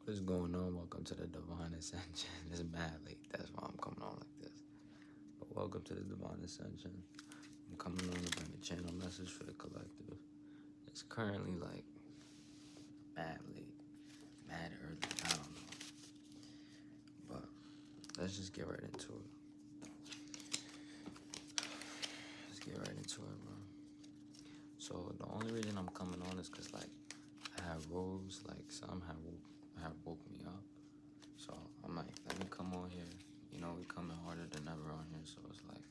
What's going on? Welcome to the Divine Ascension. It's mad late, that's why I'm coming on like this. But welcome to the Divine Ascension. I'm coming on to bring a channel message for the collective. It's currently like mad late, mad early, I don't know. But let's just get right into it. Let's get right into it, bro. So the only reason I'm coming on is because like I have roles, like some have woke me up. So I'm like, let me come on here. You know, we coming harder than ever on here, so it's like,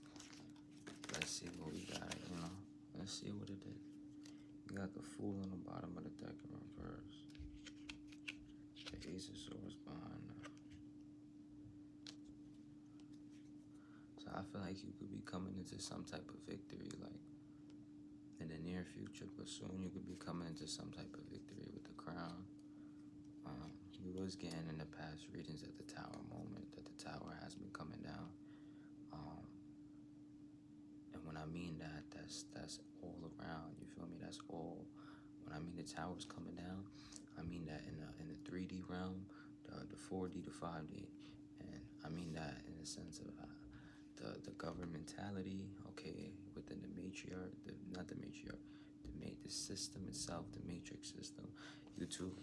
let's see what we got, you know? Let's see what it is. You got the Fool on the bottom of the deck in reverse. The Ace of Swords behind that. So I feel like you could be coming into some type of victory, like, in the near future, but soon you could be coming into some type of victory with the crown. You was getting in the past readings at the Tower moment, that the Tower has been coming down. And when I mean that, that's all around. You feel me? That's all. When I mean the tower's coming down, I mean that in the 3D realm, the 4D to 5D, and I mean that in the sense of the governmentality. Okay, within the matriarch, not the matriarch, the system itself, the matrix system. YouTube.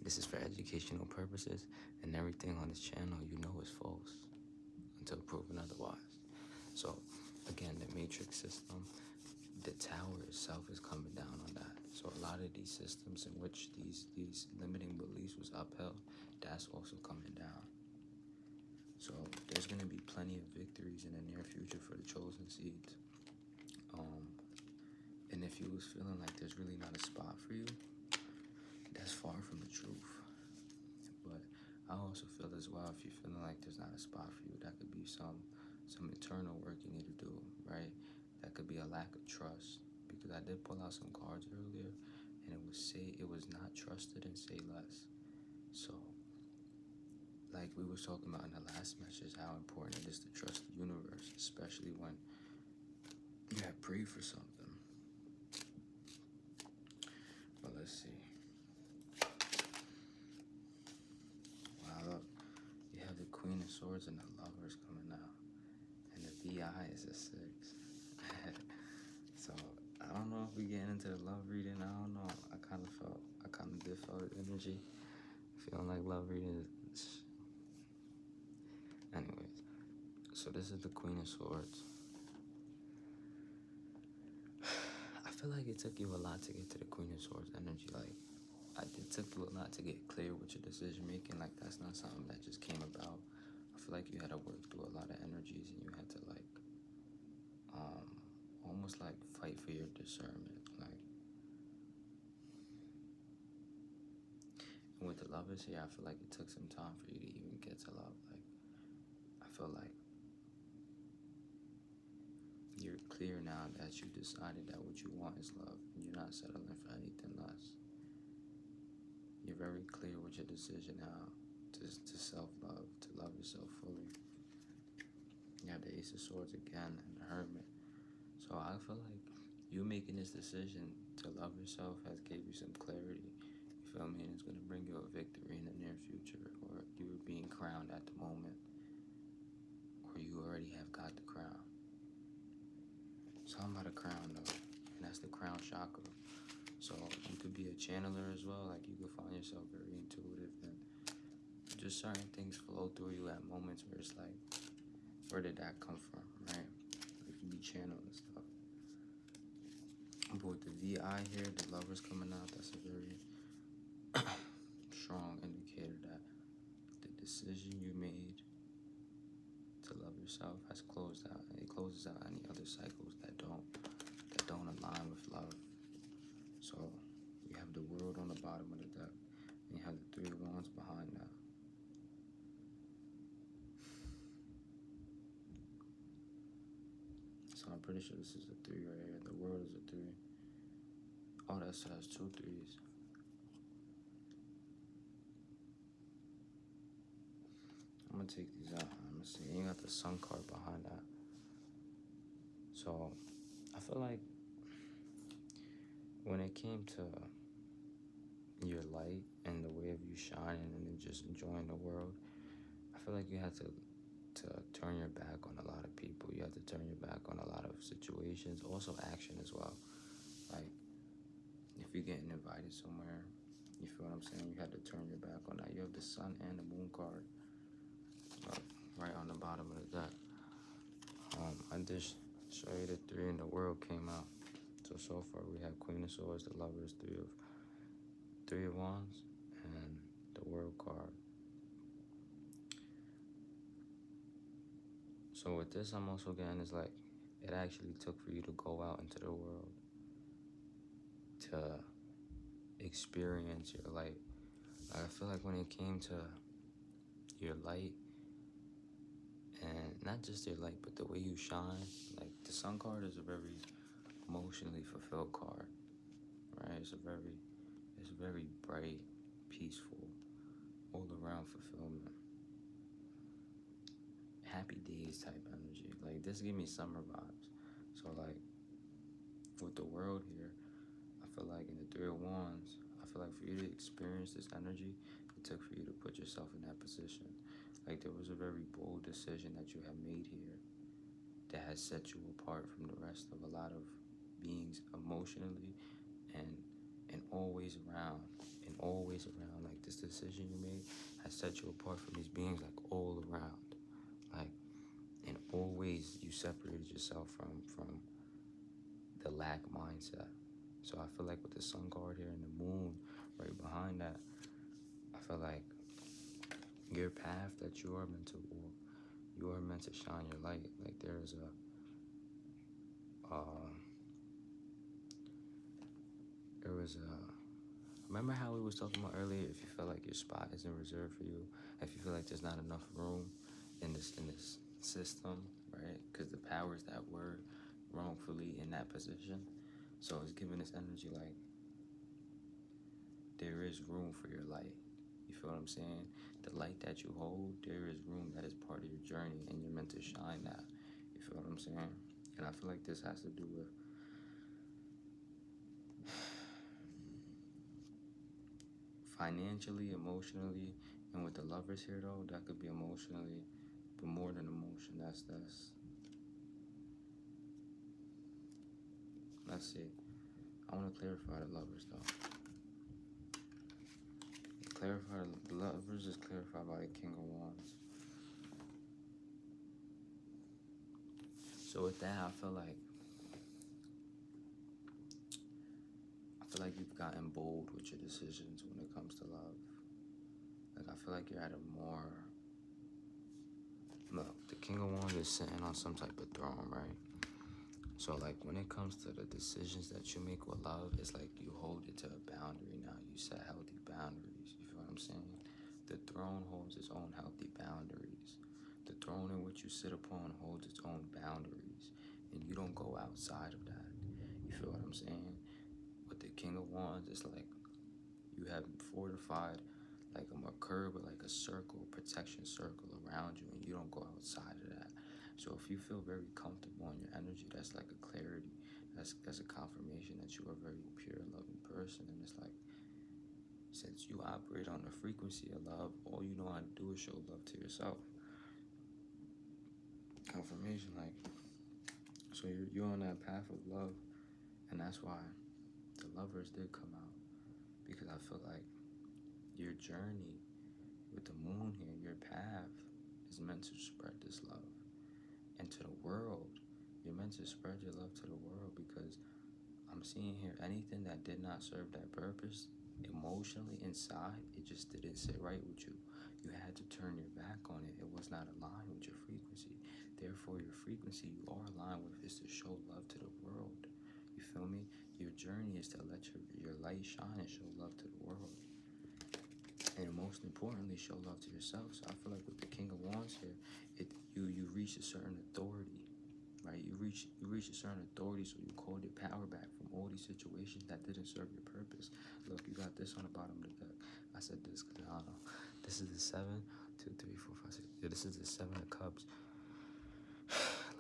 This is for educational purposes, and everything on this channel, you know, is false until proven otherwise. So, again, the matrix system, the tower itself is coming down on that. So a lot of these systems in which these limiting beliefs was upheld, that's also coming down. So there's going to be plenty of victories in the near future for the chosen seeds. And if you was feeling like there's really not a spot for you, that's far from the truth. But I also feel as well, if you're feeling like there's not a spot for you, that could be some internal work you need to do, right? That could be a lack of trust, because I did pull out some cards earlier, and it was not trusted and say less. So, like we was talking about in the last message, how important it is to trust the universe, especially when you have prayed for something. But let's see. Wow, look, you have the Queen of Swords and the Lovers coming out, and the VI is a 6. So I don't know if we getting into the love reading. I don't know. I kind of did feel the energy. Feeling like love reading is. Anyways, so this is the Queen of Swords. I feel like it took you a lot to get to the Queen of Swords energy. Like, it took you a lot to get clear with your decision making. Like, that's not something that just came about. I feel like you had to work through a lot of energies, and you had to like, almost like fight for your discernment. Like, and with the Lovers here, I feel like it took some time for you to even get to love. Like, I feel like you're clear now that you decided that what you want is love, and you're not settling for anything less. You're very clear with your decision now to self-love, to love yourself fully. You have the Ace of Swords again and the Hermit. So I feel like you making this decision to love yourself has gave you some clarity. You feel me? And it's going to bring you a victory in the near future, or you're being crowned at the moment, or you already have got the crown. So I'm about a crown though, and that's the crown chakra. So you could be a channeler as well. Like, you could find yourself very intuitive, and just certain things flow through you at moments where it's like, where did that come from, right? You can be channeling and stuff. But with the VI here, the Lovers coming out, that's a very strong indicator that the decision you made to love yourself has closed out. It closes out any other cycles that don't align with love. So you have the World on the bottom of the deck, and you have the 3 of Wands behind that. So I'm pretty sure this is a 3 right here. The World is a 3. Oh, that has 2 3s. I'm gonna take these out. I'm gonna see. You got the Sun card behind that. So I feel like when it came to your light and the way of you shining and and just enjoying the world, I feel like you have to turn your back on a lot of people. You have to turn your back on a lot of situations, also action as well. Like, if you're getting invited somewhere, you feel what I'm saying? You have to turn your back on that. You have the sun and the moon card right on the bottom of the deck. I just show you the three in the world came out. So far we have Queen of Swords, the Lovers, Three of Wands, and the World card. So with this, I'm also getting is like, it actually took for you to go out into the world to experience your light. Like, I feel like when it came to your light, and not just your light, but the way you shine, like the Sun card is a very emotionally fulfilled card, right? It's very bright, peaceful, all around fulfillment, happy days type energy. Like, this give me summer vibes. So like, with the world here, I feel like in the Three of Wands, I feel like for you to experience this energy, it took for you to put yourself in that position. Like, there was a very bold decision that you have made here that has set you apart from the rest of a lot of beings emotionally and always around. Like, this decision you made has set you apart from these beings, like, all around. Like, in all ways you separated yourself from the lack mindset. So I feel like with the Sun card here and the moon right behind that, I feel like your path that you are meant to walk, you are meant to shine your light. Like, there's remember how we was talking about earlier, if you feel like your spot isn't reserved for you, if you feel like there's not enough room in this system, right? Because the powers that were wrongfully in that position, so it's giving this energy like there is room for your light. You feel what I'm saying? The light that you hold, there is room that is part of your journey, and you're meant to shine that. You feel what I'm saying? And I feel like this has to do with financially, emotionally, and with the Lovers here though, that could be emotionally, but more than emotion. That's let's see. I want to clarify the Lovers though. Clarify the Lovers is clarified by the King of Wands. So with that, I feel like you've gotten bold with your decisions when it comes to love. Like, I feel like you're at a more, look, the King of Wands is sitting on some type of throne, right? So like, when it comes to the decisions that you make with love, it's like you hold it to a boundary now. You set healthy boundaries. You feel what I'm saying? The throne holds its own healthy boundaries. The throne in which you sit upon holds its own boundaries, and you don't go outside of that. You feel what I'm saying? With the King of Wands, it's like you have fortified like a curve, but like a circle, protection circle around you, and you don't go outside of that. So if you feel very comfortable in your energy, that's like a clarity. That's a confirmation that you are a very pure, loving person. And it's like, since you operate on the frequency of love, all you know how to do is show love to yourself. Confirmation, like, so you're on that path of love, and that's why the Lovers did come out, because I feel like your journey with the moon here, your path is meant to spread this love. And to the world, you're meant to spread your love to the world, because I'm seeing here anything that did not serve that purpose, emotionally inside, it just didn't sit right with you. You had to turn your back on it. It was not aligned with your frequency. Therefore, your frequency you are aligned with is to show love to the world. You feel me? Your journey is to let your light shine and show love to the world. And most importantly, show love to yourself. So I feel like with the King of Wands here, you reach a certain authority, right? You reach a certain authority, so you called your power back from all these situations that didn't serve your purpose. Look, you got this on the bottom of the deck. I said this because I don't know. This is the 7, 2, 3, 4, 5, 6. Yeah, this is the 7 of Cups.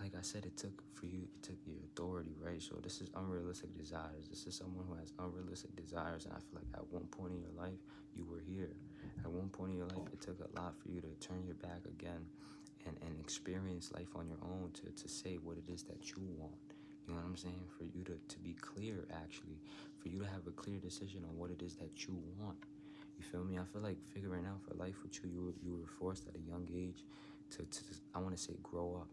Like I said, it took your authority, right? So this is unrealistic desires. This is someone who has unrealistic desires, and I feel like at one point in your life, you were here. At one point point in your life, it took a lot for you to turn your back again and experience life on your own to say what it is that you want. You know what I'm saying? For you to be clear, actually. For you to have a clear decision on what it is that you want. You feel me? I feel like figuring out for life with you were forced at a young age to I want to say, grow up.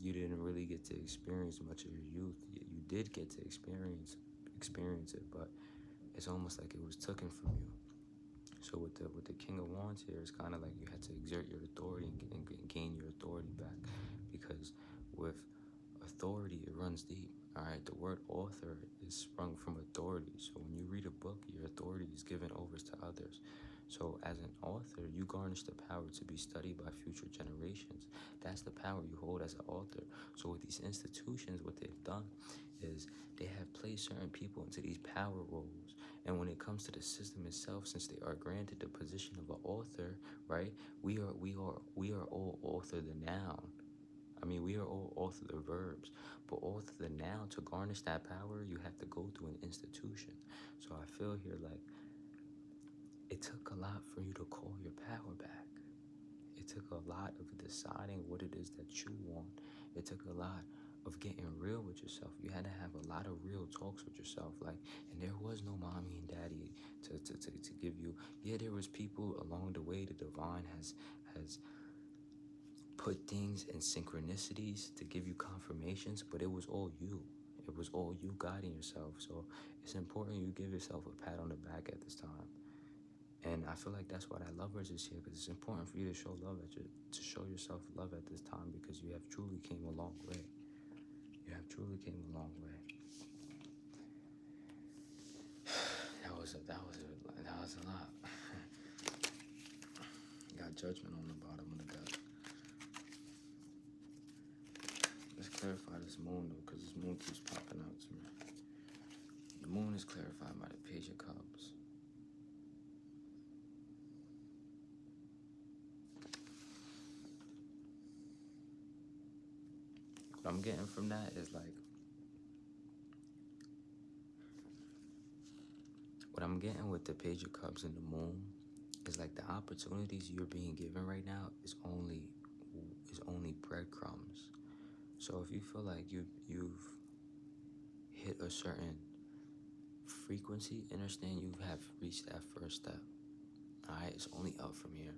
You didn't really get to experience much of your youth. You did get to experience it, but it's almost like it was taken from you. So with the King of Wands here, it's kind of like you had to exert your authority and gain your authority back, because with authority, it runs deep. All right, the word author is sprung from authority. So when you read a book, your authority is given over to others. So as an author, you garnish the power to be studied by future generations. That's the power you hold as an author. So with these institutions, what they've done is they have placed certain people into these power roles. And when it comes to the system itself, since they are granted the position of an author, right? We are all author the noun. I mean, we are all author the verbs, but author the noun, to garnish that power, you have to go through an institution. So I feel here like it took a lot for you to call your power back. It took a lot of deciding what it is that you want. It took a lot of getting real with yourself. You had to have a lot of real talks with yourself. And there was no mommy and daddy to give you. Yeah, there was people along the way. The divine has put things in synchronicities to give you confirmations, but it was all you. It was all you guiding yourself. So it's important you give yourself a pat on the back at this time. And I feel like that's why that lovers is here, because it's important for you to show love to show yourself love at this time, because you have truly came a long way. You have truly came a long way. That was a lot. Got judgment on the bottom of the deck. Let's clarify this moon though, because this moon keeps popping out to me. The moon is clarified by the Page of Cups. What I'm getting from that is like, what I'm getting with the Page of Cups and the moon is like the opportunities you're being given right now is only breadcrumbs. So if you feel like you've hit a certain frequency, understand you have reached that first step. Alright, it's only up from here.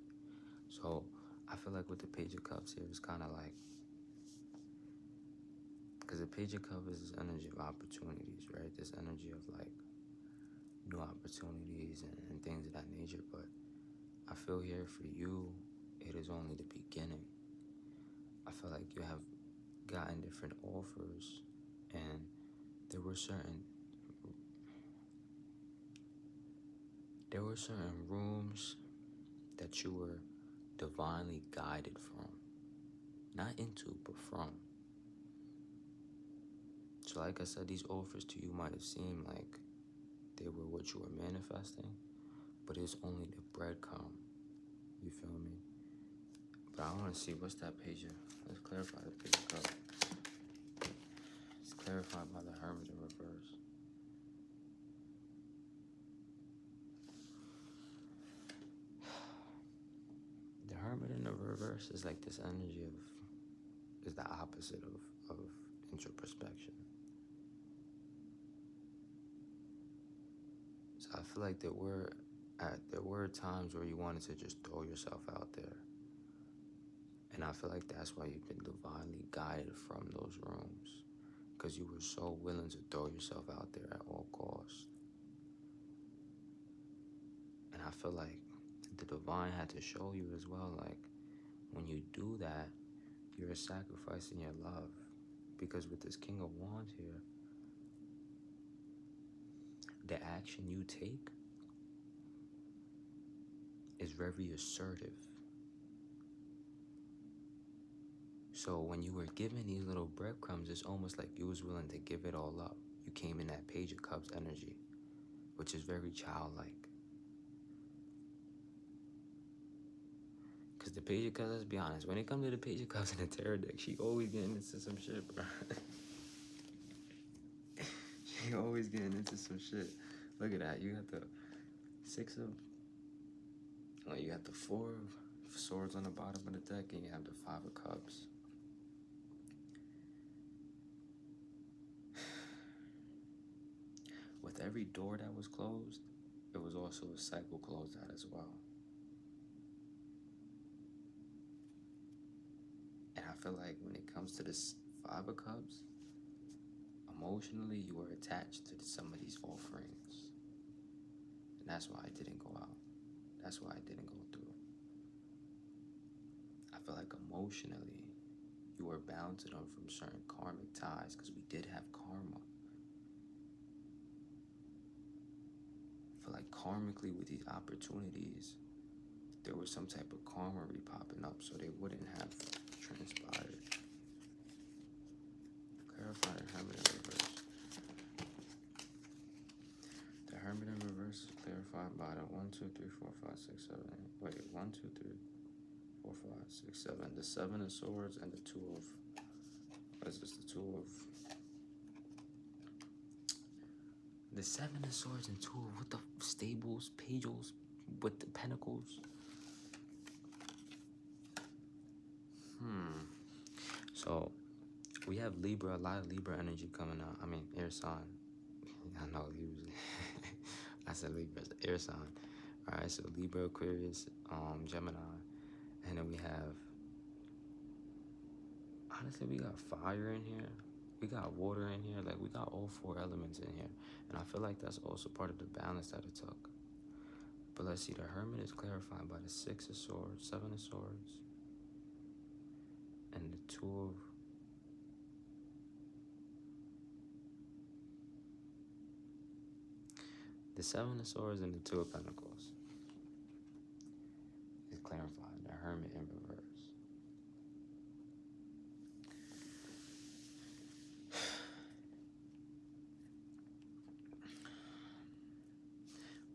So I feel like with the Page of Cups here, it's kind of like, because the Page of Cups is this energy of opportunities, right? This energy of like new opportunities and things of that nature. But I feel here for you, it is only the beginning. I feel like you have gotten different offers, and there were certain rooms that you were divinely guided from. Not into, but from. So like I said, these offers to you might have seemed like they were what you were manifesting, but it's only the breadcrumb. You feel me? But I want to see, what's that page of? Let's clarify the Page of Cups. It's clarified by the Hermit in reverse. The Hermit in the reverse is like this energy is the opposite of introspection. So I feel like there were times where you wanted to just throw yourself out there. And I feel like that's why you've been divinely guided from those rooms, because you were so willing to throw yourself out there at all costs. And I feel like the divine had to show you as well, like, when you do that, you're sacrificing your love. Because with this King of Wands here, the action you take is very assertive. So when you were given these little breadcrumbs, it's almost like you was willing to give it all up. You came in that Page of Cups energy, which is very childlike. Because the Page of Cups, let's be honest, when it comes to the Page of Cups in the tarot deck, she always getting into some shit, bro. She always getting into some shit. Look at that. You got the Six of You got the 4 of swords on the bottom of the deck, and you have the 5 of cups. With every door that was closed, it was also a cycle closed out as well. And I feel like when it comes to this 5 of cups, emotionally you were attached to some of these offerings. And that's why it didn't go out. That's why it didn't go through. I feel like emotionally you were bound to them from certain karmic ties, because we did have karma. I feel like karmically with these opportunities, there was some type of karma popping up, so they wouldn't have transpired. Clarify the Hermit in reverse. The Hermit in reverse is clarified by the 1, 2, 3, 4, 5, 6, 7. Wait, 1, 2, 3, 4, 5, 6, 7. The 7 of Swords and the 2 of. What is this? The 2 of. The 7 of Swords and 2 of what the stables, pagels, with the pentacles. So we have Libra, a lot of Libra energy coming out. I mean, air sign. I know Libra. I said Libra, air sign. All right, so Libra, Aquarius, Gemini, and then we have. Honestly, we got fire in here. We got water in here. Like, we got all 4 elements in here, and I feel like that's also part of the balance that it took. But let's see, the Hermit is clarified by the 6 of Swords, 7 of Swords, and the 2 of. The 7 of Swords and the 2 of Pentacles is clarified. The Hermit in reverse.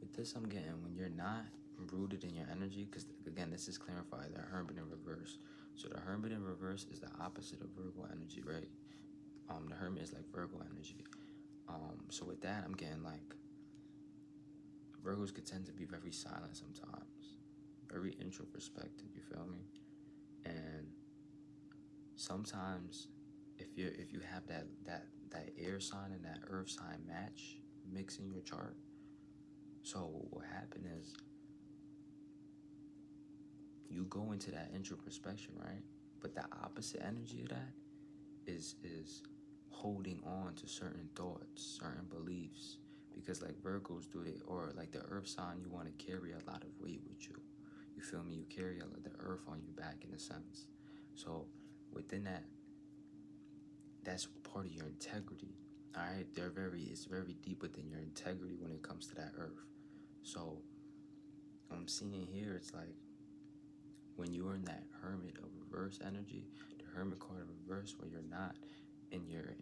With this, I'm getting when you're not rooted in your energy, because again, this is clarified. The Hermit in reverse. So the Hermit in reverse is the opposite of Virgo energy, right? The Hermit is like Virgo energy. So with that, I'm getting like Virgos could tend to be very silent sometimes, very introspective. You feel me? And sometimes, if you have that air sign and that earth sign match mix in your chart, so what happened is you go into that introspection, right? But the opposite energy of that is holding on to certain thoughts, certain beliefs, because like Virgos do it, or like the earth sign, you want to carry a lot of weight with you. You feel me? You carry the earth on your back in a sense. So within that, that's part of your integrity. All right, it's very deep within your integrity when it comes to that earth. So I'm seeing here, it's like when you're in that Hermit of reverse energy, the Hermit card of reverse, where you're not in your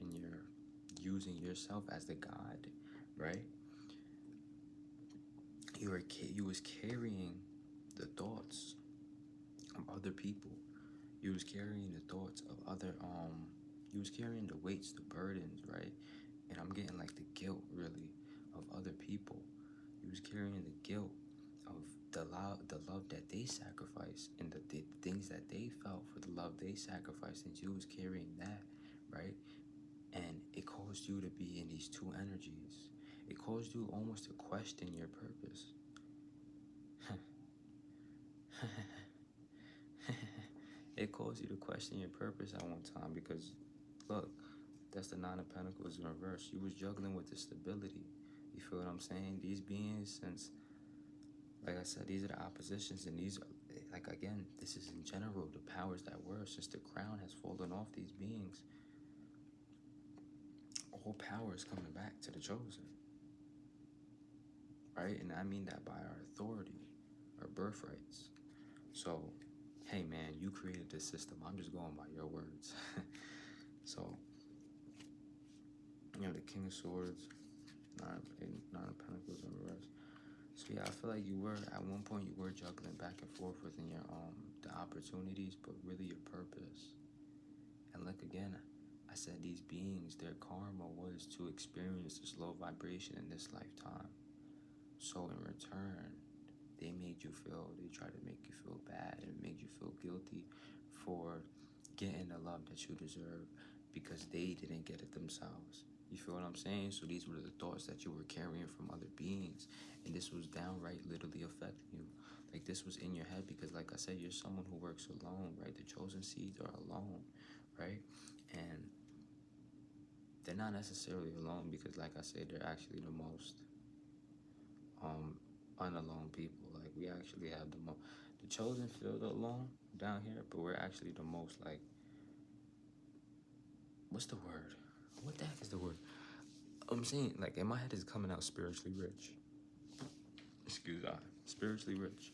using yourself as the god, right? You was carrying the thoughts of other people. You was carrying the thoughts of other you was carrying the weights, the burdens, right? And I'm getting like the guilt, really, of other people. You was carrying the guilt of the love that they sacrificed, and the things that they felt for the love they sacrificed, and you was carrying that, right? And it caused you to be in these 2 energies. It caused you almost to question your purpose. It caused you to question your purpose at one time, because look, that's the 9 of Pentacles in reverse. You was juggling with the stability. You feel what I'm saying? These beings, since, like I said, these are the oppositions, and these are, like, again, this is in general, the powers that were, since the crown has fallen off these beings, all power is coming back to the chosen, right? And I mean that by our authority, our birthrights. So, hey man, you created this system. I'm just going by your words. So, you know, the King of Swords, 9 of Pentacles in reverse. So yeah, I feel like you were, at one point, you were juggling back and forth within your the opportunities, but really your purpose. And look again, I said these beings, their karma was to experience this low vibration in this lifetime. So in return, they made you feel, they try to make you feel bad and make you feel guilty for getting the love that you deserve because they didn't get it themselves. You feel what I'm saying? So these were the thoughts that you were carrying from other beings, and this was downright literally affecting you. Like, this was in your head because, like I said, you're someone who works alone, right? The chosen seeds are alone, right? And they're not necessarily alone because, like I said, they're actually the most unalone people. Like, we actually have the chosen feel alone down here, but we're actually the most, like, what's the word? What the heck is the word? I'm saying, like, in my head is coming out spiritually rich. Excuse me. Spiritually rich.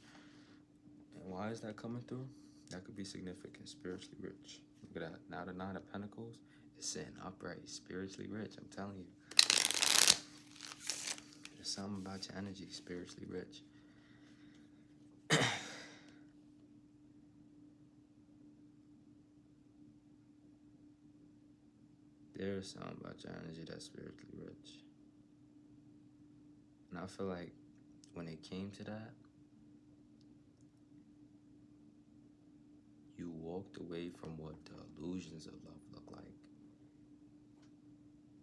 And why is that coming through? That could be significant. Spiritually rich. Look at that. Now the Nine of Pentacles is sitting upright. Spiritually rich. I'm telling you. There's something about your energy. Spiritually rich. There's something about your energy that's spiritually rich. And I feel like when it came to that, you walked away from what the illusions of love look like.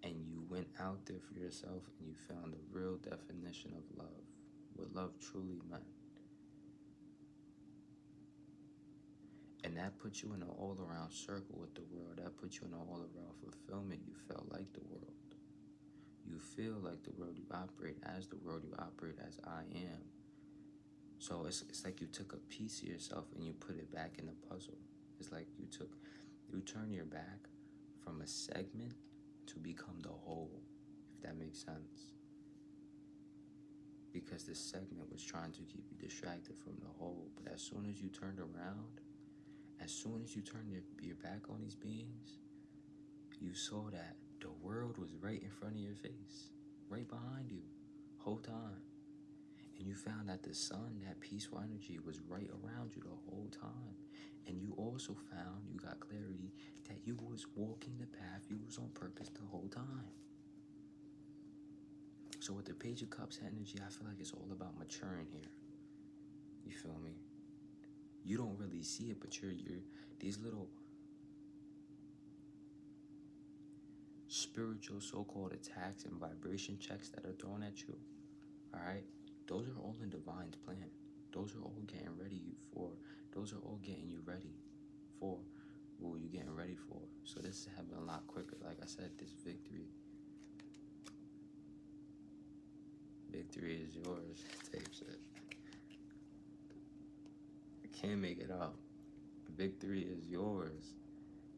And you went out there for yourself and you found the real definition of love, what love truly meant. And that put you in an all-around circle with the world. That put you in an all-around fulfillment. You felt like the world. You feel like the world. You operate as the world. You operate as I am. So it's like you took a piece of yourself and you put it back in the puzzle. It's like you turn your back from a segment to become the whole, if that makes sense. Because the segment was trying to keep you distracted from the whole. But as soon as you turned around, as soon as you turned your back on these beings, you saw that the world was right in front of your face, right behind you, whole time. And you found that the sun, that peaceful energy, was right around you the whole time. And you also found, you got clarity, that you was walking the path you was on purpose the whole time. So with the Page of Cups energy, I feel like it's all about maturing here. You feel me? You don't really see it, but you're these little spiritual so-called attacks and vibration checks that are thrown at you, all right? Those are all in Divine's plan. Those are all getting ready for, those are all getting you ready for what you're getting ready for. So this is happening a lot quicker. Like I said, this victory is yours. Tape shit. I can't make it up. Victory is yours.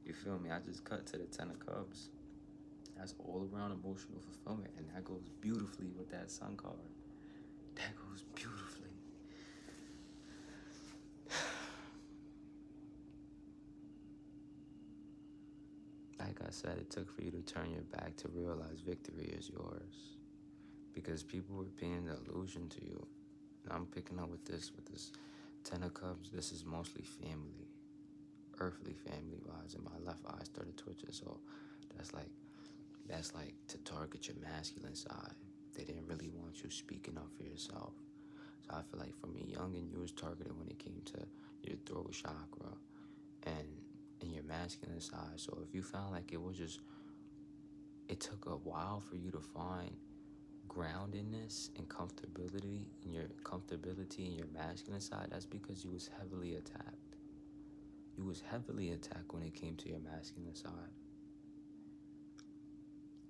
You feel me? I just cut to the 10 of Cups. That's all around emotional fulfillment, and that goes beautifully with that Sun card. That goes beautifully. Like I said, it took for you to turn your back to realize victory is yours. Because people were paying the illusion to you. And I'm picking up with this 10 of Cups. This is mostly family, earthly family wise, and my left eye started twitching. So that's like to target your masculine side. They didn't really want you speaking up for yourself. So I feel like from a youngin', you was targeted when it came to your throat chakra and your masculine side. So if you found like it took a while for you to find groundedness and comfortability in your masculine side, that's because you was heavily attacked. You was heavily attacked when it came to your masculine side.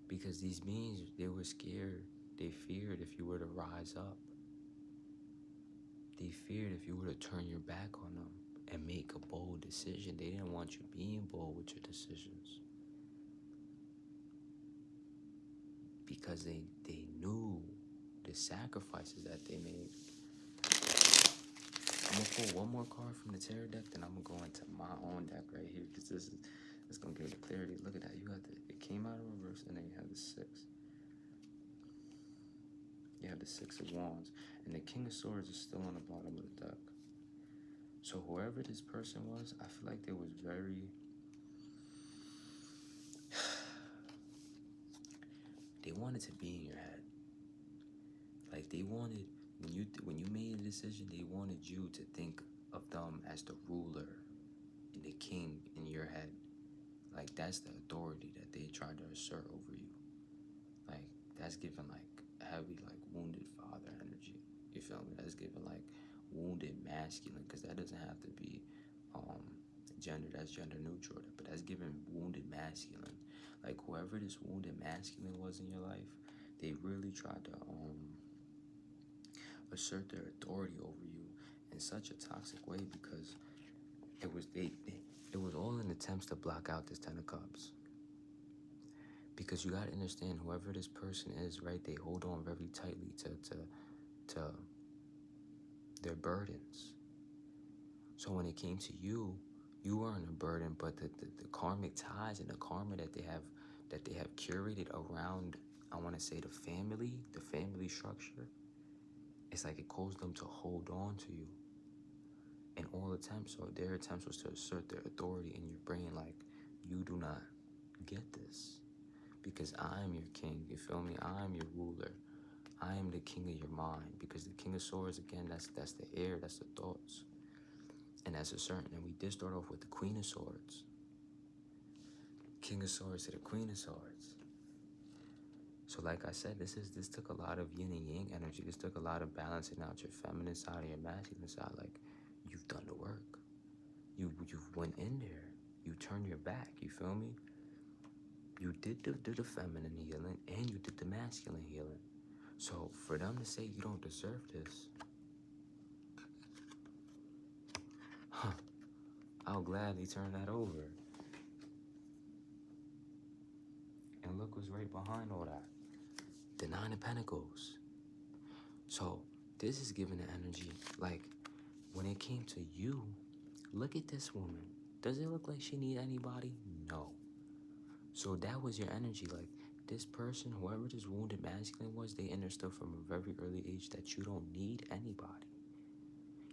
Because these beings, they were scared. They feared if you were to rise up. They feared if you were to turn your back on them and make a bold decision. They didn't want you being bold with your decisions. Because they knew the sacrifices that they made. I'm going to pull one more card from the tarot deck, then I'm going to go into my own deck right here, because this is going to give you clarity. Look at that. You got it came out in reverse, and then you have the 6. You have the 6 of Wands, and the King of Swords is still on the bottom of the deck. So whoever this person was, I feel like they was very... they wanted to be in your head. Like, they wanted when you made a decision, they wanted you to think of them as the ruler and the king in your head. Like that's the authority that they try to assert over you. Like that's given like heavy like wounded father energy. You feel me? That's given like wounded masculine, because that doesn't have to be um gender. That's gender neutral, but that's given wounded masculine. Like whoever this wounded masculine was in your life, they really tried to assert their authority over you in such a toxic way, because it was all in attempts to block out this Ten of Cups. Because you gotta understand, whoever this person is, right, they hold on very tightly to their burdens. So when it came to you, you weren't a burden, but the karmic ties and the karma that they have curated around, I want to say, the family structure. It's like it caused them to hold on to you. And all attempts, or their attempts, was to assert their authority in your brain, like, you do not get this. Because I am your king, you feel me? I am your ruler. I am the king of your mind. Because the King of Swords, again, that's the air, that's the thoughts. And that's a certain, and we did start off with the Queen of Swords. King of Swords to the Queen of Swords. So like I said, this took a lot of yin and yang energy. This took a lot of balancing out your feminine side and your masculine side. Like, you've done the work. You've went in there. You turned your back, you feel me? You did the feminine healing, and you did the masculine healing. So for them to say you don't deserve this, I'll gladly turn that over. And look what's right behind all that. The Nine of Pentacles. So this is giving the energy, like, when it came to you, look at this woman. Does it look like she need anybody? No. So that was your energy. Like, this person, whoever this wounded masculine was, they understood from a very early age that you don't need anybody.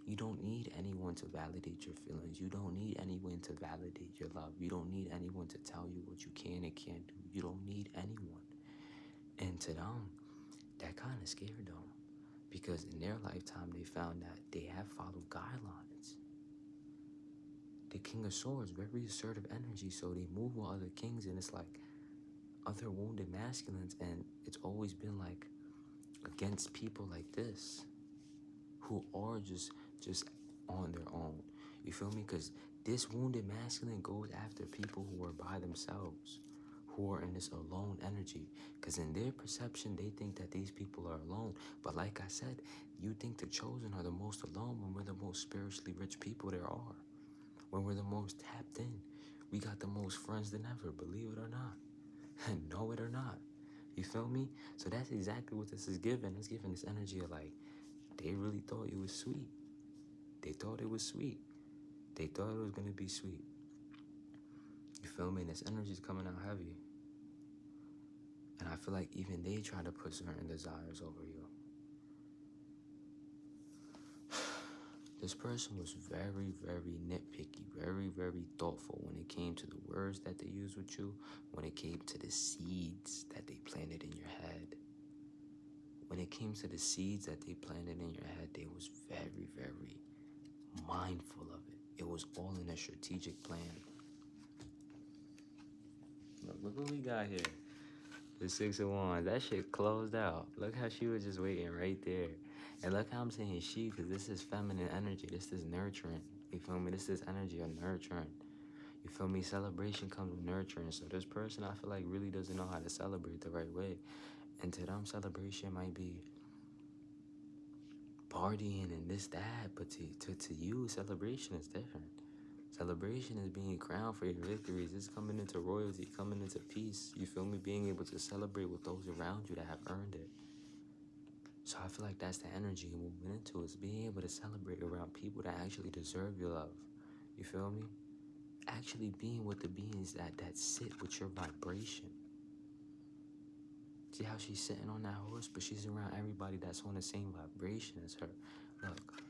You don't need anyone to validate your feelings. You don't need anyone to validate your love. You don't need anyone to tell you what you can and can't do. You don't need anyone. And to them, that kind of scared them, because in their lifetime, they found that they have followed guidelines. The King of Swords, very assertive energy, so they move with other kings, and it's like other wounded masculines, and it's always been like against people like this who are just on their own. You feel me? Because this wounded masculine goes after people who are by themselves, who are in this alone energy. Because in their perception, they think that these people are alone. But like I said, you think the chosen are the most alone when we're the most spiritually rich people there are. When we're the most tapped in. We got the most friends than ever, believe it or not. Know it or not. You feel me? So that's exactly what this is giving. It's giving this energy of like, they really thought it was sweet. They thought it was sweet. They thought it was going to be sweet. You feel me? And this energy is coming out heavy. And I feel like even they try to put certain desires over you. This person was very, very nitpicky, very, very thoughtful when it came to the words that they used with you, when it came to the seeds that they planted in your head. When it came to the seeds that they planted in your head, they was very, very mindful of it. It was all in a strategic plan. Look what we got here. The Six of Wands. That shit closed out. Look how she was just waiting right there. And look how I'm saying she, because this is feminine energy. This is nurturing. You feel me? This is energy of nurturing. You feel me? Celebration comes with nurturing. So this person, I feel like, really doesn't know how to celebrate the right way. And to them, celebration might be partying and this, that. But to you, celebration is different. Celebration is being crowned for your victories. It's coming into royalty, coming into peace. You feel me? Being able to celebrate with those around you that have earned it. So I feel like that's the energy we're moving into, is being able to celebrate around people that actually deserve your love. You feel me? Actually being with the beings that sit with your vibration. See how she's sitting on that horse, but she's around everybody that's on the same vibration as her. Look,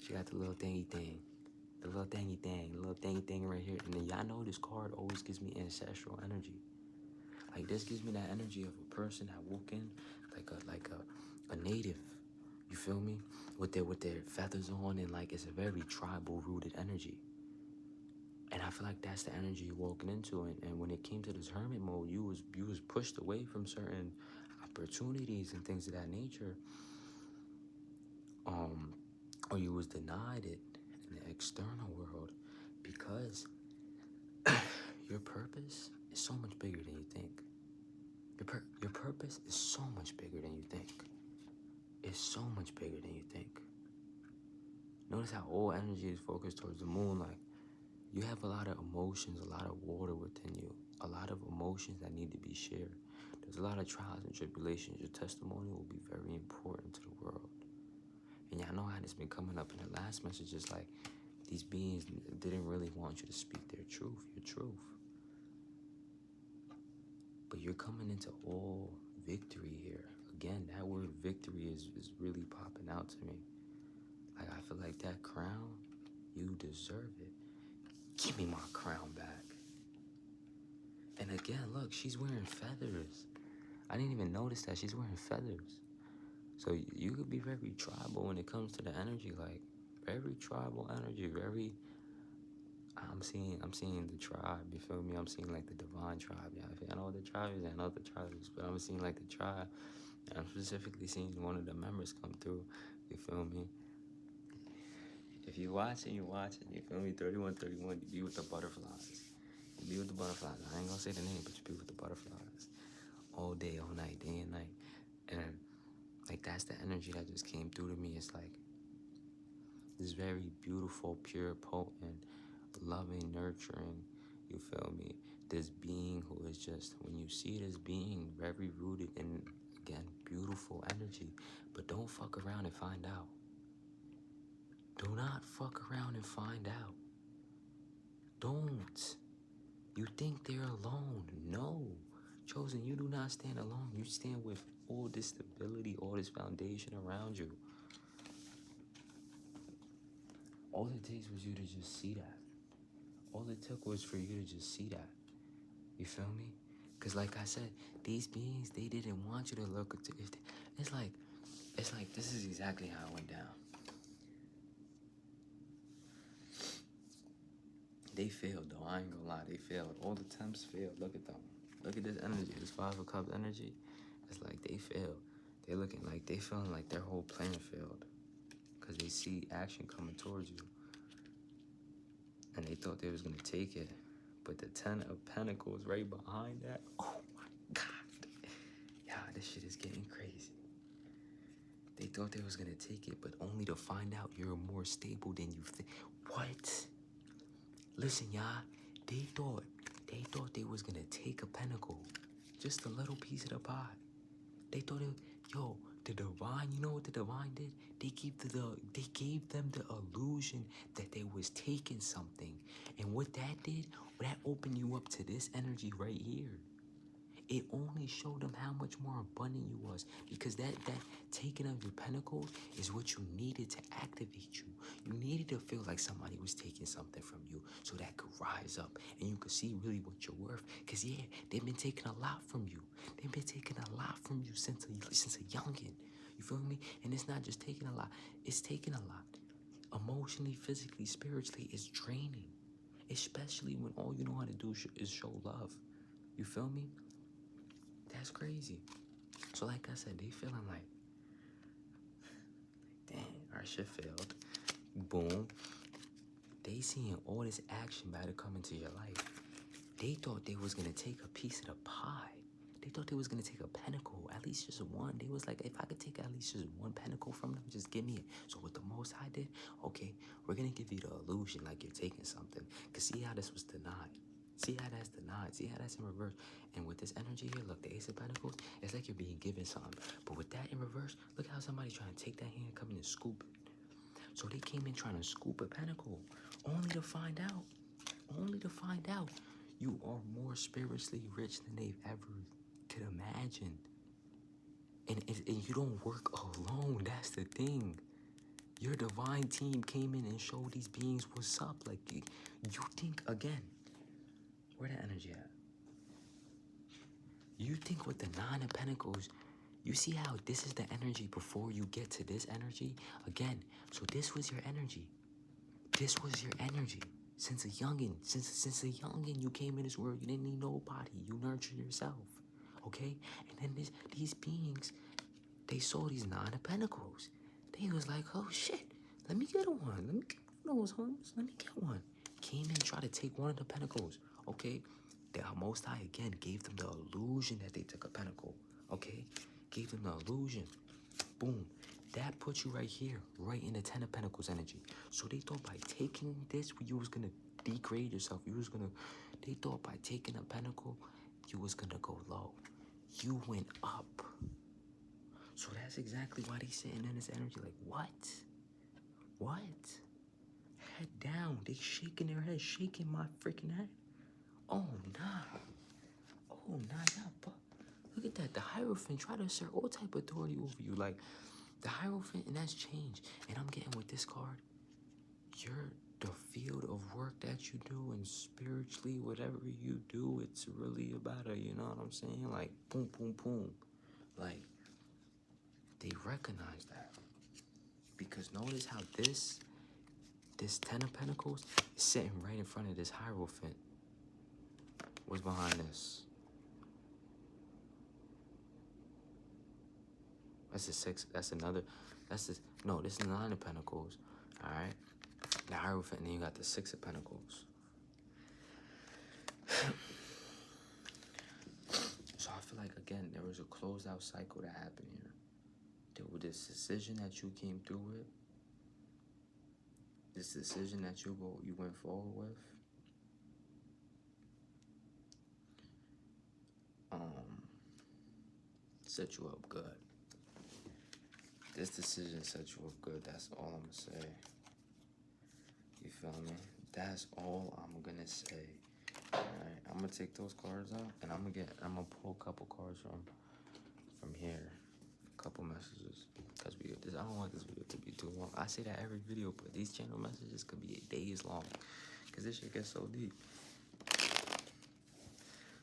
she got the little thingy thing. The little thingy thing right here. And then y'all know this card always gives me ancestral energy. Like, this gives me that energy of a person that woke in like a native. You feel me? With their feathers on, and like it's a very tribal rooted energy. And I feel like that's the energy you're walking into. And when it came to this hermit mode, you was pushed away from certain opportunities and things of that nature. Or you was denied it in the external world because your purpose is so much bigger than you think. Your purpose is so much bigger than you think. It's so much bigger than you think. Notice how all energy is focused towards the moon. Like, you have a lot of emotions, a lot of water within you, a lot of emotions that need to be shared. There's a lot of trials and tribulations. Your testimony will be very important to the world. And y'all know how this been coming up in the last messages, like these beings didn't really want you to speak their truth, your truth. But you're coming into all victory here. Again, that word victory is really popping out to me. Like, I feel like that crown, you deserve it. Give me my crown back. And again, look, she's wearing feathers. I didn't even notice that she's wearing feathers. So you could be very tribal when it comes to the energy, like very tribal energy, very. I'm seeing the tribe. You feel me? I'm seeing like the divine tribe. Yeah, I know what the tribe is. I know what the tribe is, but I'm seeing like the tribe. And I'm specifically seeing one of the members come through. You feel me? If you're watching, you're watching. You feel me? 3131. You be with the butterflies. You be with the butterflies. I ain't gonna say the name, but you be with the butterflies all day, all night, day and night. And like that's the energy that just came through to me. It's like this very beautiful, pure, potent, loving, nurturing, you feel me? This being who is just, when you see this being, very rooted in, again, beautiful energy. But don't fuck around and find out. Do not fuck around and find out. Don't. You think they're alone. No. Chosen, you do not stand alone. You stand with all this stability, all this foundation around you. All it takes was you to just see that. All it took was for you to just see that. You feel me? Because like I said, these beings, they didn't want you to look at it. It's like this is exactly how it went down. They failed though, I ain't gonna lie, they failed. All the attempts failed. Look at them. Look at this energy, this 5 of Cups energy. It's like they failed. They looking like they feeling like their whole plan failed. Because they see action coming towards you. And they thought they was gonna take it. But the 10 of Pentacles right behind that. Oh my God. Yeah, this shit is getting crazy. They thought they was gonna take it, but only to find out you're more stable than you think. What? Listen, y'all. They thought they was gonna take a pentacle, just a little piece of the pie. They thought the divine. You know what the divine did? They gave them the illusion that they was taking something, and what that did, that opened you up to this energy right here. It only showed them how much more abundant you was, because that taking of your pentacles is what you needed to activate you. You needed to feel like somebody was taking something from you so that could rise up and you could see really what you're worth. Because yeah, they've been taking a lot from you. They've been taking a lot from you since a youngin'. You feel me? And it's not just taking a lot, it's taking a lot. Emotionally, physically, spiritually, it's draining. Especially when all you know how to do is show love. You feel me? That's crazy. So like I said, they feeling like, dang, our shit failed. Boom. They seeing all this action about to come into your life. They thought they was gonna take a piece of the pie. They thought they was gonna take a pentacle, at least just one. They was like, if I could take at least just one pentacle from them, just give me it. So what the Most High did, okay, we're gonna give you the illusion like you're taking something. Cause see how this was denied. See how that's denied. See how that's in reverse. And with this energy here, look, the Ace of Pentacles, it's like you're being given something. But with that in reverse, look how somebody's trying to take that hand, come in and scoop it. So they came in trying to scoop a pentacle, only to find out you are more spiritually rich than they've ever could imagine. And you don't work alone. That's the thing. Your divine team came in and showed these beings what's up. Like, you think, again, where that energy at? You think with the 9 of Pentacles, You see how this is the energy before you get to this energy? Again, so this was your energy. This was your energy. Since a youngin', since a youngin', you came in this world, you didn't need nobody. You nurtured yourself, okay? And then these beings, they saw these Nine of Pentacles. They was like, oh shit, let me get one. Let me get one of those homes. Let me get one. Came in, tried to take one of the pentacles, okay? The Most High, again, gave them the illusion that they took a pentacle, okay? Gave them the illusion. Boom. That puts you right here, right in the Ten of Pentacles energy. So they thought by taking this, you was going to degrade yourself. They thought by taking a pentacle, you was going to go low. You went up. So that's exactly why they sitting in this energy like, what? What? Head down. They shaking their head, shaking my freaking head. Oh, nah. Oh, nah. But look at that. The Hierophant try to assert all type of authority over you. Like, the Hierophant, and that's changed. And I'm getting with this card, the field of work that you do, and spiritually, whatever you do, it's really about it, you know what I'm saying? Like, boom, boom, boom. Like, they recognize that. Because notice how this Ten of Pentacles is sitting right in front of this Hierophant. What's behind this? That's the Six. That's another. That's this. No, this is the Nine of Pentacles. All right. The Hierophant, and then you got the Six of Pentacles. So I feel like, again, there was a closed out cycle that happened here. There was this decision that you came through with. This decision that you went forward with. Set you up good. This decision set you up good. That's all I'm gonna say. You feel me? That's all I'm gonna say. Alright, I'm gonna take those cards out, and I'm gonna pull a couple cards from here. A couple messages. Because I don't want this video to be too long. I say that every video, but these channel messages could be days long. Because this shit gets so deep.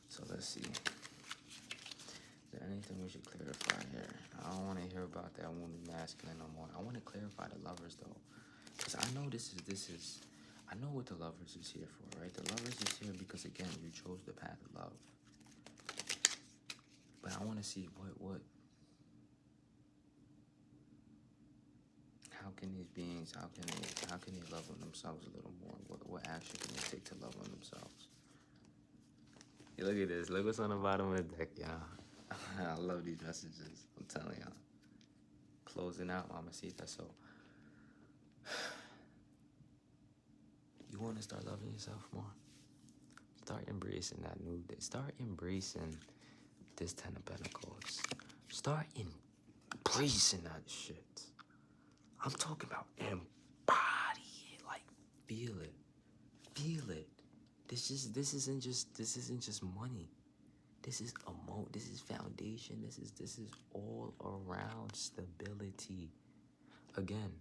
So let's see. Is there anything we should clarify here? I don't want to hear about that wounded masculine no more. I want to clarify the Lovers, though. Because I know I know what the Lovers is here for, right? The Lovers is here because, again, you chose the path of love. But I want to see how can these beings, how can they love on themselves a little more? What action can they take to love on themselves? Hey, look at this. Look what's on the bottom of the deck, y'all. I love these messages. I'm telling y'all. Closing out, Mamacita. So, you want to start loving yourself more? Start embracing that new day. Start embracing this Ten of Pentacles. Start embracing that shit. I'm talking about embody it. Like, feel it. Feel it. This isn't just money. This is this is foundation. This is all around stability. Again,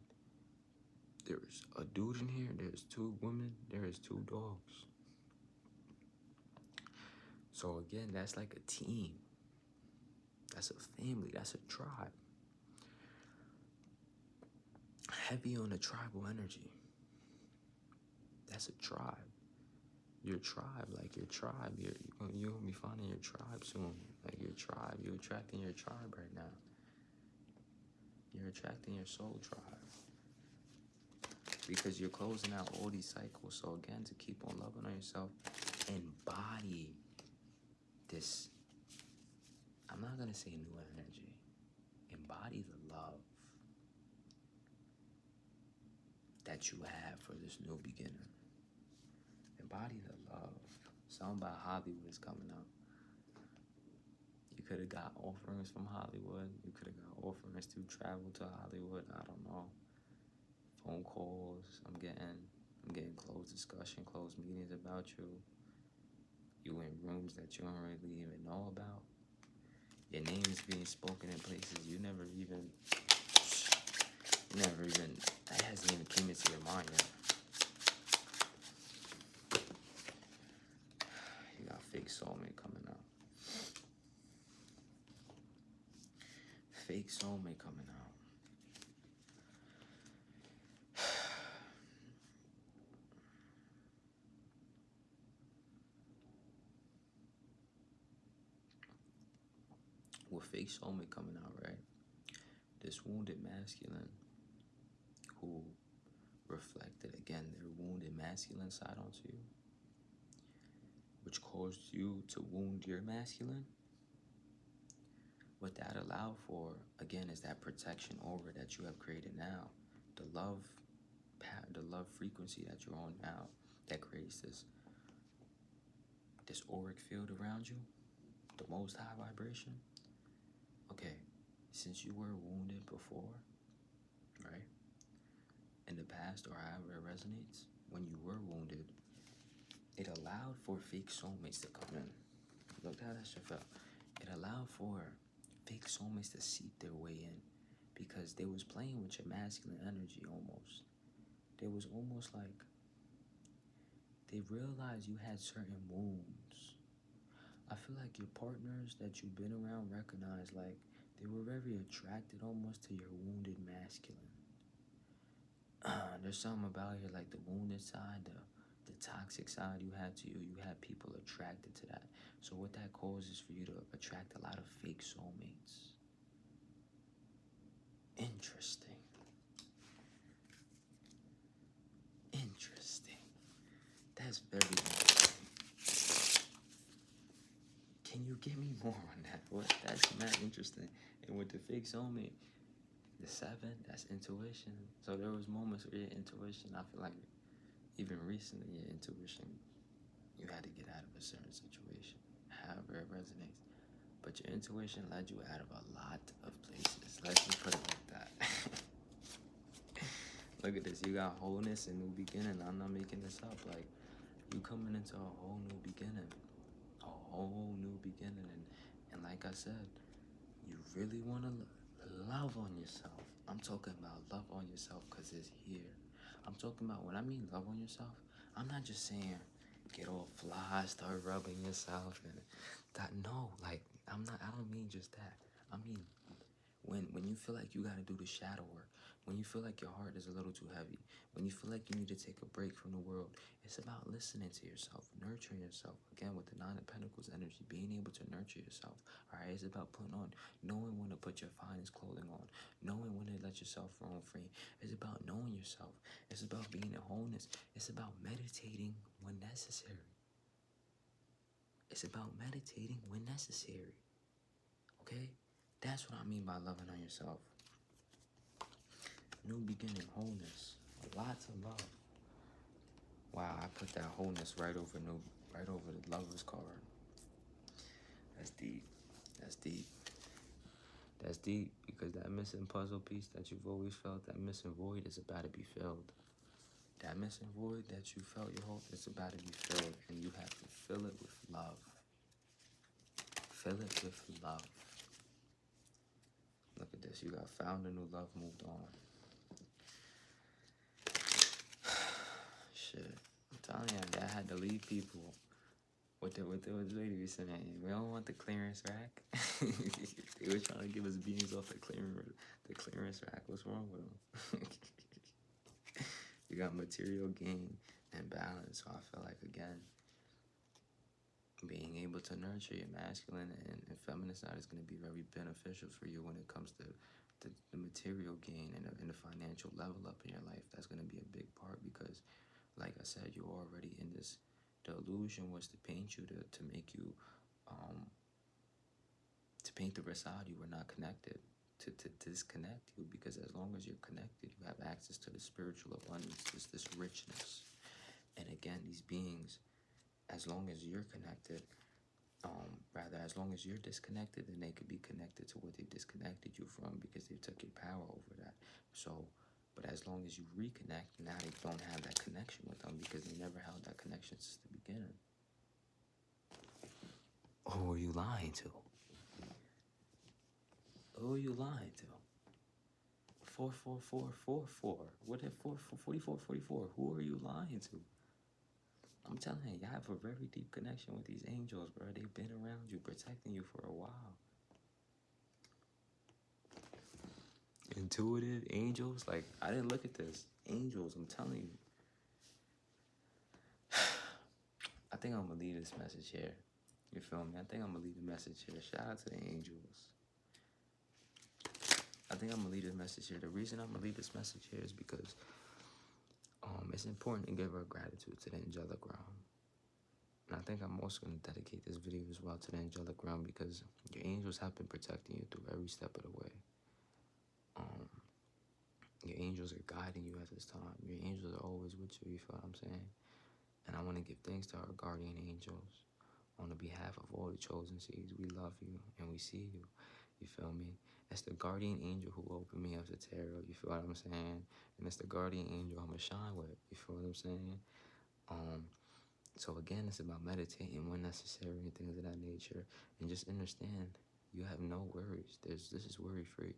there's a dude in here, there's two women, there's two dogs. So again, that's like a team. That's a family, that's a tribe. Heavy on the tribal energy. That's a tribe. Your tribe, like your tribe, you're gonna be finding your tribe soon. Like your tribe, you're attracting your tribe right now. You're attracting your soul tribe. Because you're closing out all these cycles. So again, to keep on loving on yourself, embody this. I'm not gonna say new energy. Embody the love that you have for this new beginning. Embody the love. Something about Hollywood is coming up. You could have got offerings from Hollywood. You could have got offerings to travel to Hollywood. I don't know. Phone calls. I'm getting closed discussion, closed meetings about you. You in rooms that you don't really even know about. Your name is being spoken in places you never even, that hasn't even came into your mind yet. You got fake soulmate coming out. soulmate coming out. With fake soulmate coming out, right? This wounded masculine who reflected again their wounded masculine side onto you, which caused you to wound your masculine. What that allowed for, again, is that protection aura that you have created now. The love frequency that you're on now that creates this auric field around you, the most high vibration. Okay, since you were wounded before, right? In the past, or however it resonates, when you were wounded, it allowed for fake soulmates to come in. Look how that shit felt. It allowed for fake soulmates to seep their way in because they was playing with your masculine energy almost. They was almost like they realized you had certain wounds. I feel like your partners that you've been around recognize like they were very attracted almost to your wounded masculine. There's something about you like the wounded side, the toxic side you had to you. You had people attracted to that. So what that causes for you to attract a lot of fake soulmates. Interesting. That's very interesting. Can you give me more on that? What? That's not interesting. And with the fake soulmate, the 7, that's intuition. So there was moments where your intuition, I feel like even recently your intuition, you had to get out of a certain situation, however it resonates. But your intuition led you out of a lot of places. Let's just put it like that. Look at this. You got wholeness and new beginning. I'm not making this up. Like, you coming into a whole new beginning. A whole new beginning. And like I said, you really want to love on yourself. I'm talking about love on yourself because it's here. I'm talking about, when I mean love on yourself, I'm not just saying get all fly, start rubbing yourself and that. No, like I don't mean just that. I mean when you feel like you got to do the shadow work, when you feel like your heart is a little too heavy, when you feel like you need to take a break from the world, it's about listening to yourself, nurturing yourself. Again, with the 9 of Pentacles energy, being able to nurture yourself. All right, it's about putting on, knowing when to put your finest clothing on, knowing when to let yourself roam free. It's about knowing yourself. It's about being in wholeness. It's about meditating when necessary. It's about meditating when necessary. Okay? That's what I mean by loving on yourself. New beginning, wholeness, lots of love. Wow, I put that wholeness right over the Lover's card. That's deep. That's deep. That's deep because that missing puzzle piece that you've always felt, that missing void is about to be filled. That missing void that you felt your hope is about to be filled, and you have to fill it with love. Fill it with love. Look at this. You got found a new love, moved on. Shit. I'm telling you, I had to leave people. What the lady was saying, we don't want the clearance rack. They were trying to give us beans off the clearance rack. What's wrong with them? You got material gain and balance. So I feel like, again, being able to nurture your masculine and feminine side is going to be very beneficial for you when it comes to the material gain and the financial level up in your life. That's going to be a big part because, like I said, you're already in this. The illusion was to paint you to make you, to paint the facade you were not connected, to disconnect you, because as long as you're connected, you have access to the spiritual abundance, this richness. And again, these beings, as long as you're connected, as long as you're disconnected, then they could be connected to what they disconnected you from because they took your power over that. So, but as long as you reconnect, now they don't have that connection with them because they never held that connection since the beginning. Who are you lying to? Who are you lying to? 44444. What if 4444? Who are you lying to? I'm telling you, you have a very deep connection with these angels, bro. They've been around you, protecting you for a while. Intuitive, angels. Like, I didn't look at this. Angels, I'm telling you. I think I'm gonna leave this message here. You feel me? I think I'm gonna leave the message here. Shout out to the angels. I think I'm gonna leave this message here. The reason I'm gonna leave this message here is because it's important to give our gratitude to the angelic realm. And I think I'm also gonna dedicate this video as well to the angelic realm because your angels have been protecting you through every step of the way. Your angels are guiding you at this time. Your angels are always with you, you feel what I'm saying? And I want to give thanks to our guardian angels on the behalf of all the chosen seeds. We love you and we see you, you feel me? It's the guardian angel who opened me up to tarot, you feel what I'm saying? And it's the guardian angel I'm going to shine with, you feel what I'm saying? So again, it's about meditating when necessary and things of that nature. And just understand, you have no worries. This is worry-free.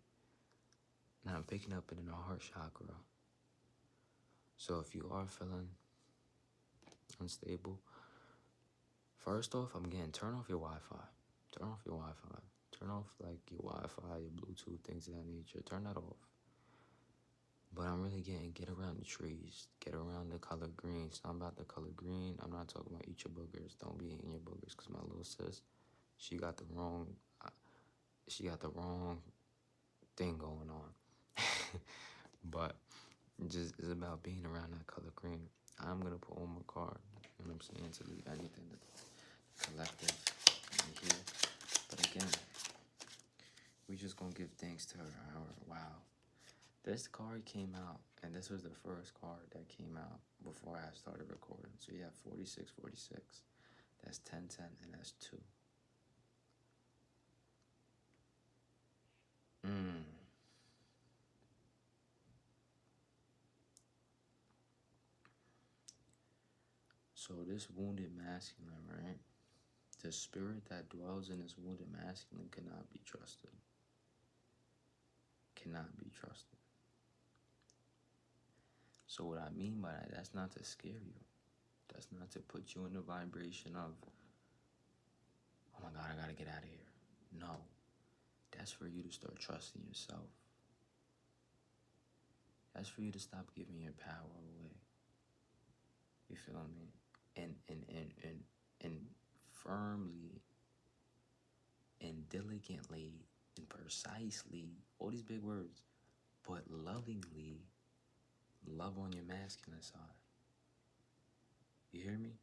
Now I'm picking up it in the heart chakra. So if you are feeling unstable, first off, I'm getting turn off your Wi-Fi. Turn off your Wi-Fi. Turn off like your Wi-Fi, your Bluetooth, things of that nature. Turn that off. But I'm really getting get around the trees. Get around the color green. So I'm about the color green. I'm not talking about eat your boogers. Don't be eating your boogers because my little sis, she got the wrong thing going on. But just it's about being around that color green. I'm gonna put on my card, you know what I'm saying, to leave anything to the collective in here. But again, we just gonna give thanks to our wow. This card came out, and this was the first card that came out before I started recording. So you have 4646. That's 1010, and that's 2. So this wounded masculine, right? The spirit that dwells in this wounded masculine cannot be trusted. Cannot be trusted. So what I mean by that, that's not to scare you. That's not to put you in the vibration of, oh my God, I gotta get out of here. No. That's for you to start trusting yourself. That's for you to stop giving your power away. You feel me? And firmly and diligently and precisely, all these big words, but lovingly love on your masculine side. You hear me?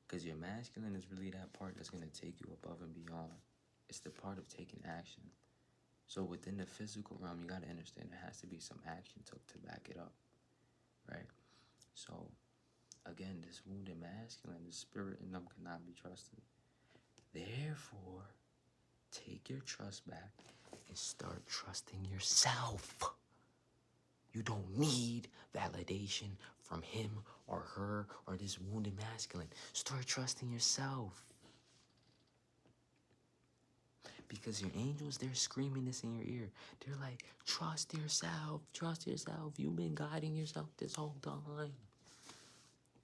Because your masculine is really that part that's going to take you above and beyond. It's the part of taking action. So within the physical realm, you got to understand there has to be some action took to back it up, right? So again, this wounded masculine, the spirit in them cannot be trusted. Therefore, take your trust back and start trusting yourself. You don't need validation from him or her or this wounded masculine. Start trusting yourself. Because your angels, they're screaming this in your ear. They're like, trust yourself, trust yourself. You've been guiding yourself this whole time.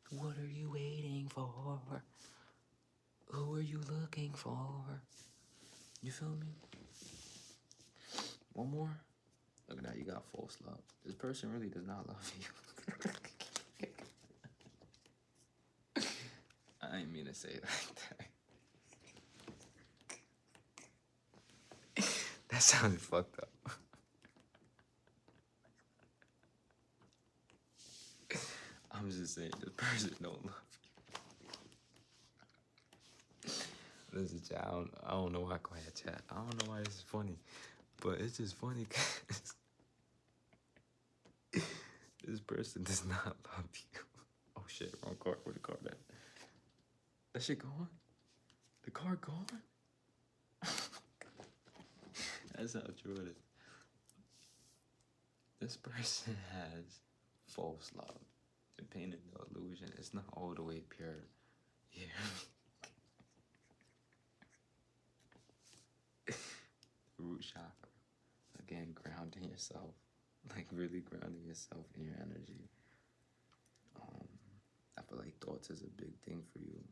What are you waiting for? Who are you looking for? You feel me? One more. Look at that, you got false love. This person really does not love you. I didn't mean to say it like that. That sounded fucked up. I'm just saying, this person don't love you. Listen, chat, I don't know why I call that chat. I don't know why this is funny. But it's just funny because this person does not love you. Oh shit, wrong card. Where the card at? That shit gone? The card gone? That's how true it is. This person has false love. They're painted the illusion. It's not all the way pure. Yeah. The root chakra. Again, grounding yourself. Like really grounding yourself in your energy. I feel like thoughts is a big thing for you.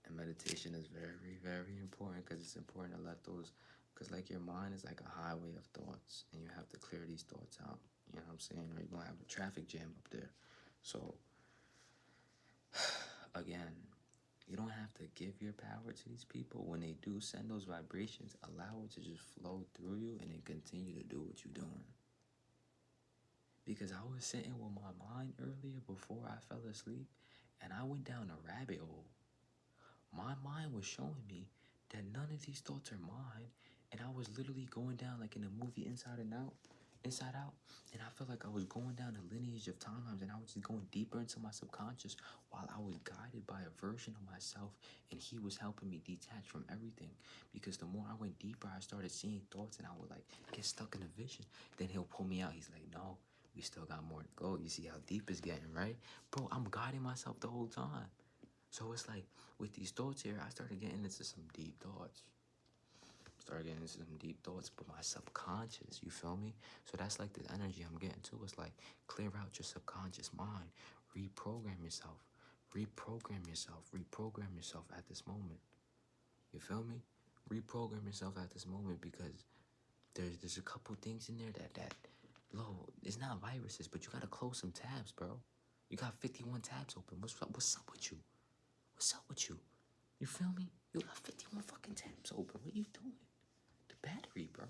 And meditation is very, very important because it's important to let those Because, like, your mind is like a highway of thoughts, and you have to clear these thoughts out. You know what I'm saying? Or you're going to have a traffic jam up there. So, again, you don't have to give your power to these people. When they do send those vibrations, allow it to just flow through you and then continue to do what you're doing. Because I was sitting with my mind earlier before I fell asleep, and I went down a rabbit hole. My mind was showing me that none of these thoughts are mine, and I was literally going down like in the movie Inside Out, and I felt like I was going down a lineage of timelines, and I was just going deeper into my subconscious while I was guided by a version of myself, and he was helping me detach from everything. Because the more I went deeper, I started seeing thoughts, and I would like get stuck in a vision. Then he'll pull me out. He's like, no, we still got more to go. You see how deep it's getting, right? Bro, I'm guiding myself the whole time. So it's like, with these thoughts here, I started getting into some deep thoughts. But my subconscious, you feel me? So that's like the energy I'm getting to. It's like, clear out your subconscious mind. Reprogram yourself. Reprogram yourself at this moment. You feel me? Reprogram yourself at this moment, because there's a couple things in there that it's not viruses, but you gotta close some tabs, bro. You got 51 tabs open. What's up with you? What's up with you? You feel me? You got 51 fucking tabs open. What are you doing? The battery, bro.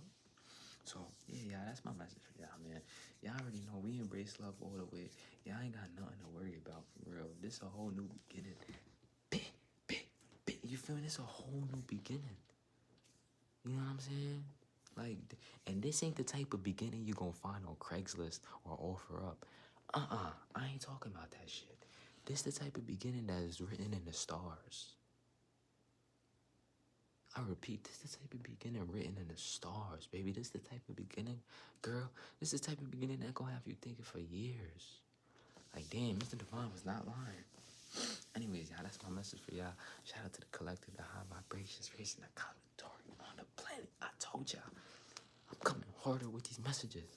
So, yeah, that's my message for y'all, man. Y'all already know we embrace love all the way. Y'all ain't got nothing to worry about, for real. This a whole new beginning. You feel me? This a whole new beginning. You know what I'm saying? Like, and this ain't the type of beginning you gonna find on Craigslist or OfferUp. I ain't talking about that shit. This the type of beginning that is written in the stars. I repeat, this is the type of beginning written in the stars, baby. This is the type of beginning, girl. This is the type of beginning that gonna have you thinking for years. Like, damn, Mr. Divine was not lying. Anyways, y'all, that's my message for y'all. Shout out to the collective, the high vibrations, raising the commentary on the planet. I told y'all, I'm coming harder with these messages.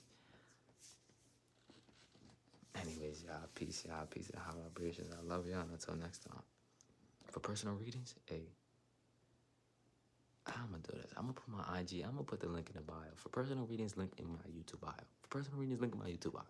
Anyways, y'all, peace, y'all. Peace to the high vibrations. I love y'all. Until next time. For personal readings, hey, I'm gonna do this. I'm gonna put my IG. I'm gonna put the link in the bio. For personal readings, link in my YouTube bio. For personal readings, link in my YouTube bio.